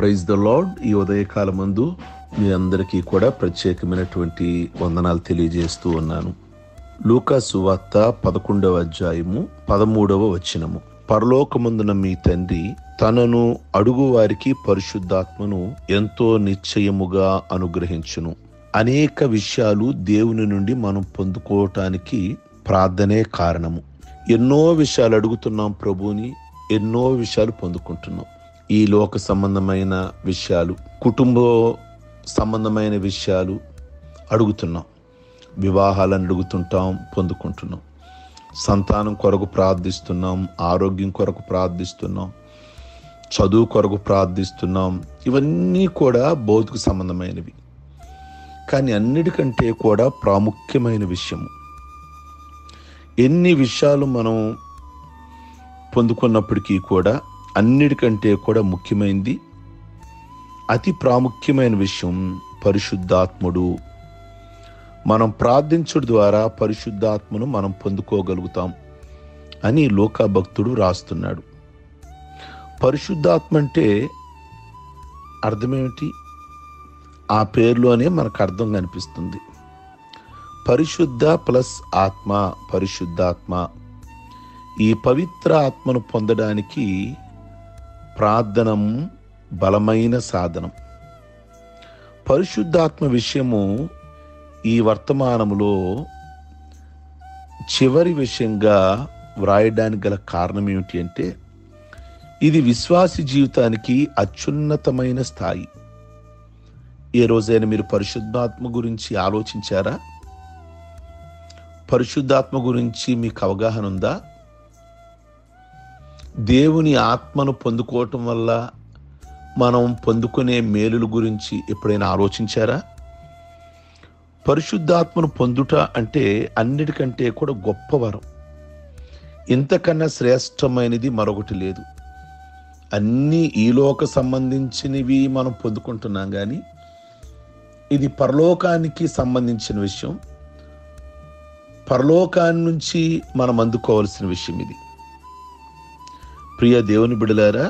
Praise the lord. ఈ ఉదయకాలమందు మీ అందరికీ కూడా ప్రత్యేకమైనటువంటి వందనాలు తెలియజేస్తూ ఉన్నాను. లూకా సువార్త 11వ అధ్యాయము 13వ వచనము. పరలోకమందున మీ తండ్రి తనను అడుగు వారికి పరిశుద్ధాత్మను ఎంతో నిశ్చయముగా అనుగ్రహించును. అనేక విషయాలు దేవుని నుండి మనం పొందుకోవటానికి ప్రార్థనే కారణము. ఎన్నో విషయాలు అడుగుతున్నాం ప్రభువుని, ఎన్నో విషయాలు పొందుకుంటున్నాం. ఈ లోక సంబంధమైన విషయాలు, కుటుంబ సంబంధమైన విషయాలు అడుగుతున్నాం. వివాహాలను అడుగుతుంటాం, పొందుకుంటున్నాం. సంతానం కొరకు ప్రార్థిస్తున్నాం, ఆరోగ్యం కొరకు ప్రార్థిస్తున్నాం, చదువు కొరకు ప్రార్థిస్తున్నాం. ఇవన్నీ కూడా భౌతిక సంబంధమైనవి. కానీ అన్నిటికంటే కూడా ప్రాముఖ్యమైన విషయము, ఎన్ని విషయాలు మనం పొందుకున్నప్పటికీ కూడా అన్నిటికంటే కూడా ముఖ్యమైనది, అతి ప్రాముఖ్యమైన విషయం పరిశుద్ధాత్ముడు. మనం ప్రార్థించడం ద్వారా పరిశుద్ధాత్మను మనం పొందుకోగలుగుతాం అని లోకా భక్తుడు రాస్తున్నాడు. పరిశుద్ధాత్మ అంటే అర్థమేమిటి? ఆ పేరులోనే మనకు అర్థం కనిపిస్తుంది. పరిశుద్ధ ప్లస్ ఆత్మ, పరిశుద్ధాత్మ. ఈ పవిత్ర ఆత్మను పొందడానికి ప్రార్థనం బలమైన సాధనం. పరిశుద్ధాత్మ విషయము ఈ వర్తమానములో చివరి విషయంగా వ్రాయడానికి గల కారణం ఏమిటి అంటే, ఇది విశ్వాసి జీవితానికి అత్యున్నతమైన స్థాయి. ఏ రోజైనా మీరు పరిశుద్ధాత్మ గురించి ఆలోచించారా? పరిశుద్ధాత్మ గురించి మీకు అవగాహన ఉందా? దేవుని ఆత్మను పొందుకోవటం వల్ల మనం పొందుకునే మేలుల గురించి ఎప్పుడైనా ఆలోచించారా? పరిశుద్ధాత్మను పొందుట అంటే అన్నిటికంటే కూడా గొప్ప వరం. ఇంతకన్నా శ్రేష్టమైనది మరొకటి లేదు. అన్నీ ఈలోక సంబంధించినవి మనం పొందుకుంటున్నాం, కానీ ఇది పరలోకానికి సంబంధించిన విషయం. పరలోకాన్ని నుంచి మనం అందుకోవాల్సిన విషయం ఇది. ప్రియ దేవుని బిడ్డలారా,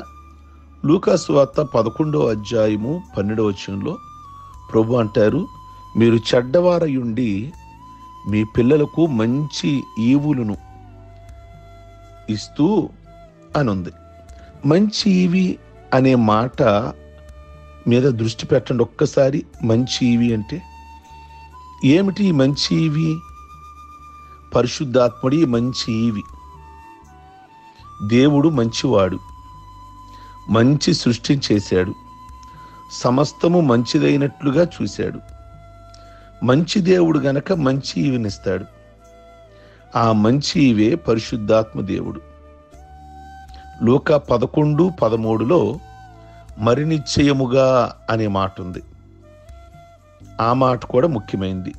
లూకా సువార్త 11వ అధ్యాయము 12వ వచనంలో ప్రభు అంటారు, మీరు చెడ్డవారయుండి మీ పిల్లలకు మంచి ఈవులను ఇస్తూ అనుంది. మంచి ఈవి అనే మాట మీద దృష్టి పెట్టండి ఒక్కసారి. మంచి ఈవి అంటే ఏమిటి? మంచి ఈవి పరిశుద్ధాత్ముడి మంచి ఈవి. దేవుడు మంచివాడు, మంచి సృష్టి చేశాడు, సమస్తము మంచిదైనట్లుగా చూశాడు. మంచి దేవుడు గనక మంచి ఈవినిస్తాడు. ఆ మంచి ఈవే పరిశుద్ధాత్మ దేవుడు. లూకా 11:13లో మరి నిశ్చయముగా అనే మాట ఉంది. ఆ మాట కూడా ముఖ్యమైనది.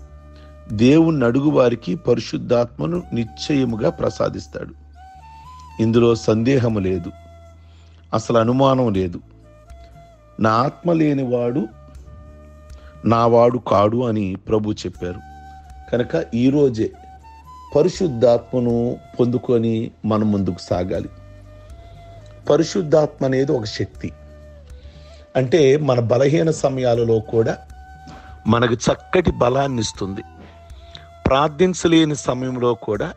దేవుణ్ణి అడుగు వారికి పరిశుద్ధాత్మను నిశ్చయముగా ప్రసాదిస్తాడు. ఇందులో సందేహము లేదు, అసలు అనుమానం లేదు. నా ఆత్మ లేనివాడు నావాడు కాడు అని ప్రభు చెప్పారు. కనుక ఈరోజే పరిశుద్ధాత్మను పొందుకొని మనం ముందుకు సాగాలి. పరిశుద్ధాత్మ అనేది ఒక శక్తి. అంటే మన బలహీన సమయాలలో కూడా మనకు చక్కటి బలాన్ని ఇస్తుంది. ప్రార్థించలేని సమయంలో కూడా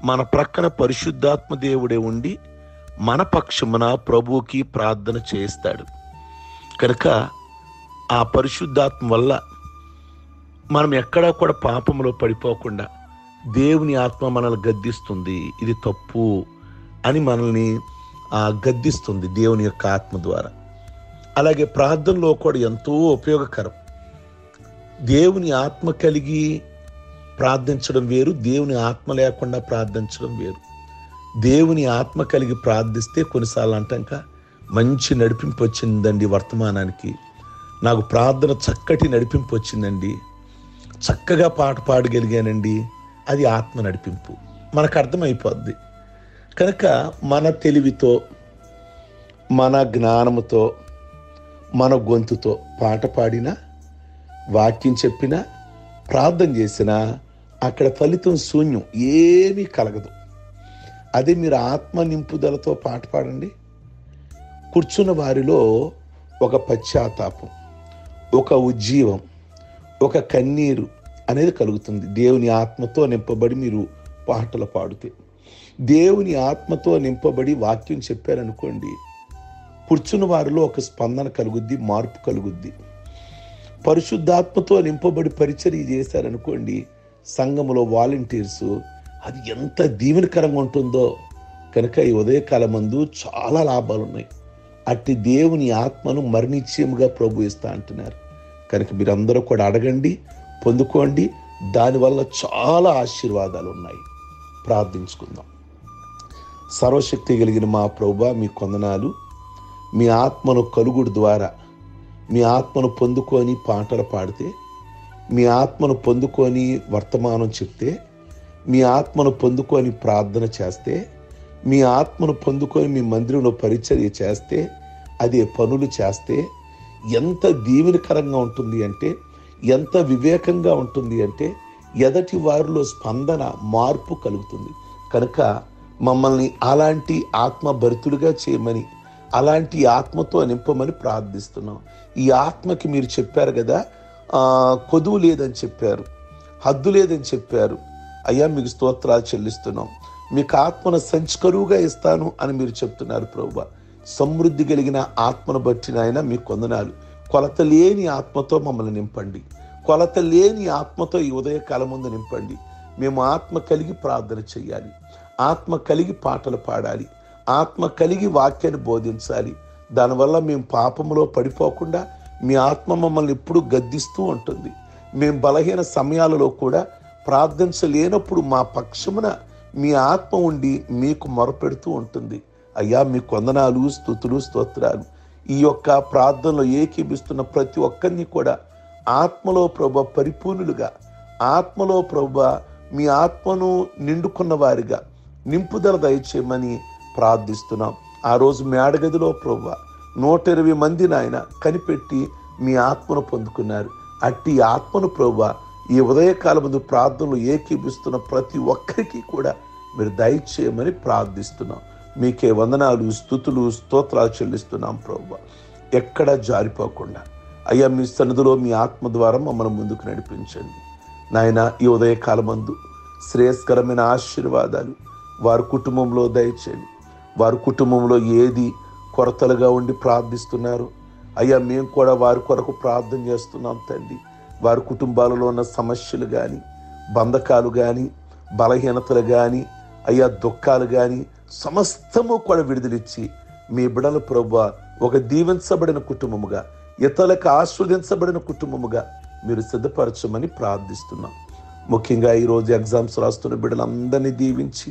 మన ప్రక్కన పరిశుద్ధాత్మ దేవుడే ఉండి మన పక్షమున ప్రభువుకి ప్రార్థన చేస్తాడు. కనుక ఆ పరిశుద్ధాత్మ వల్ల మనం ఎక్కడా కూడా పాపంలో పడిపోకుండా దేవుని ఆత్మ మనల్ని గద్దిస్తుంది. ఇది తప్పు అని మనల్ని గద్దిస్తుంది దేవుని యొక్క ఆత్మ ద్వారా. అలాగే ప్రార్థనలో కూడా ఎంతో ఉపయోగకరం. దేవుని ఆత్మ కలిగి ప్రార్థించడం వేరు, దేవుని ఆత్మ లేకుండా ప్రార్థించడం వేరు. దేవుని ఆత్మ కలిగి ప్రార్థిస్తే కొన్నిసార్లు అంటాక మంచి నడిపింపు వచ్చిందండి, వర్తమానానికి నాకు ప్రార్థన చక్కటి నడిపింపు వచ్చిందండి, చక్కగా పాట పాడగలిగానండి, అది ఆత్మ నడిపింపు. మనకు అర్థమైపోద్ది. కనుక మన తెలివితో, మన జ్ఞానముతో, మన గొంతుతో పాట పాడినా, వాక్యం చెప్పినా, ప్రార్థన చేసినా అక్కడ ఫలితం శూన్యం, ఏమీ కలగదు. అదే మీరు ఆత్మ నింపుదలతో పాట పాడండి. కూర్చున్న వారిలో ఒక పశ్చాత్తాపం, ఒక ఉజ్జీవం, ఒక కన్నీరు అనేది కలుగుతుంది. దేవుని ఆత్మతో నింపబడి మీరు పాటలు పాడితే, దేవుని ఆత్మతో నింపబడి వాక్యం చెప్పారనుకోండి, కూర్చున్న వారిలో ఒక స్పందన కలుగుద్ది, మార్పు కలుగుద్ది. పరిశుద్ధాత్మతో నింపబడి పరిచర్య చేశారనుకోండి, సంఘములో వాలంటీర్స్, అది ఎంత దీవెనకరంగా ఉంటుందో. కనుక ఈ ఉదయకాలం మందు చాలా లాభాలు ఉన్నాయి. అట్టి దేవుని ఆత్మను మరణిత్యముగా ప్రభు ఇస్తా అంటున్నారు. కనుక మీరందరూ కూడా అడగండి, పొందుకోండి. దానివల్ల చాలా ఆశీర్వాదాలు ఉన్నాయి. ప్రార్థించుకుందాం. సర్వశక్తి కలిగిన మా ప్రభువా, మీ కొందనాలు. మీ ఆత్మను కలుగుడు ద్వారా మీ ఆత్మను పొందుకొని పాటలు పాడితే, మీ ఆత్మను పొందుకొని వర్తమానం చెప్తే, మీ ఆత్మను పొందుకొని ప్రార్థన చేస్తే, మీ ఆత్మను పొందుకొని మీ మందిరంలో పరిచర్య చేస్తే, అదే పనులు చేస్తే ఎంత దీవెనకరంగా ఉంటుంది అంటే, ఎంత వివేకంగా ఉంటుంది అంటే, ఎదటి వారిలో స్పందన, మార్పు కలుగుతుంది. కనుక మమ్మల్ని అలాంటి ఆత్మభరితుడిగా చేయమని, అలాంటి ఆత్మతో నింపమని ప్రార్థిస్తున్నాం. ఈ ఆత్మకి మీరు చెప్పారు కదా, కొదువు లేదని చెప్పారు, హద్దు లేదని చెప్పారు. అయ్యా, మీకు స్తోత్రాలు చెల్లిస్తున్నాం. మీకు ఆత్మను సంచకరువుగా ఇస్తాను అని మీరు చెప్తున్నారు ప్రభువా. సమృద్ధి కలిగిన ఆత్మను బట్టి నాయన మీకు వందనాలు. కొలత లేని ఆత్మతో మమ్మల్ని నింపండి. కొలత లేని ఆత్మతో ఈ ఉదయకాలం ముందు నింపండి. మేము ఆత్మ కలిగి ప్రార్థన చేయాలి, ఆత్మ కలిగి పాటలు పాడాలి, ఆత్మ కలిగి వాక్యాన్ని బోధించాలి. దానివల్ల మేము పాపంలో పడిపోకుండా మీ ఆత్మ మమ్మల్ని ఎప్పుడు గద్దిస్తూ ఉంటుంది. మేము బలహీన సమయాలలో కూడా ప్రార్థించలేనప్పుడు మా పక్షమున మీ ఆత్మ ఉండి మీకు మొరపెడుతూ ఉంటుంది. అయ్యా, మీ వందనాలు, స్తుతులు, స్తోత్రాలు. ఈ యొక్క ప్రార్థనలో ఏకీభిస్తున్న ప్రతి ఒక్కరిని కూడా ఆత్మలో ప్రభు పరిపూర్ణులుగా, ఆత్మలో ప్రభు మీ ఆత్మను నిండుకున్న వారిగా నింపుదల దయచేయమని ప్రార్థిస్తున్నాం. ఆ రోజు మేడగదిలో ప్రభు 120 మంది నాయన కనిపెట్టి మీ ఆత్మను పొందుకున్నారు. అట్టి ఆత్మను ప్రభు ఈ ఉదయకాలం ముందు ప్రార్థనలు ఏకీభిస్తున్న ప్రతి ఒక్కరికి కూడా మీరు దయచేయమని ప్రార్థిస్తున్నాం. మీకే వందనాలు, స్తుతులు, స్తోత్రాలు చెల్లిస్తున్నాం ప్రభు. ఎక్కడ జారిపోకుండా అయ్యా, మీ సన్నిధిలో మీ ఆత్మ ద్వారా మమ్మల్ని ముందుకు నడిపించండి నాయన. ఈ ఉదయకాలం మందు శ్రేయస్కరమైన ఆశీర్వాదాలు వారి కుటుంబంలో దయచేయండి. వారి కుటుంబంలో ఏది కొరతలుగా ఉండి ప్రార్థిస్తున్నారు అయ్యా, మేము కూడా వారి కొరకు ప్రార్థన చేస్తున్నాం తండ్రి. వారి కుటుంబాలలో ఉన్న సమస్యలు కానీ, బంధకాలు కానీ, బలహీనతలు కానీ, అయ్యా దుఃఖాలు కానీ సమస్తము కూడా విడుదలిచ్చి మీ బిడ్డల ప్రభువా ఒక దీవించబడిన కుటుంబముగా, ఇతరులకు ఆస్వాదించబడిన కుటుంబముగా మీరు సిద్ధపరచమని ప్రార్థిస్తున్నాం. ముఖ్యంగా ఈరోజు ఎగ్జామ్స్ రాస్తున్న బిడ్డలందరినీ దీవించి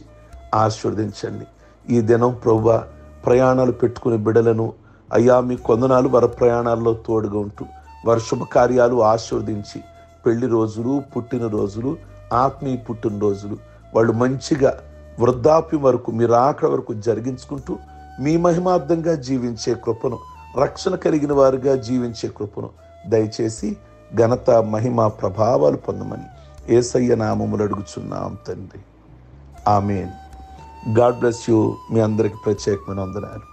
ఆశీర్వదించండి. ఈ దినం ప్రభువా ప్రయాణాలు పెట్టుకునే బిడ్డలను అయ్యా మీ కొందనాలు వారి ప్రయాణాల్లో తోడుగా ఉంటూ వారి శుభకార్యాలు ఆశీర్వదించి, పెళ్లి రోజులు, పుట్టినరోజులు, ఆత్మీయ పుట్టినరోజులు వాళ్ళు మంచిగా వృద్ధాప్యం వరకు, మీరు ఆఖరి వరకు జరిగించుకుంటూ మీ మహిమార్థంగా జీవించే కృపను, రక్షణ కలిగిన వారుగా జీవించే కృపను దయచేసి ఘనత, మహిమ, ప్రభావాలు పొందమని యేసయ్య నామములో అడుగుచున్నాం తండ్రి. ఆమేన్. God bless you. మీ అందరికి ప్రత్యేకమైన వందనాలు.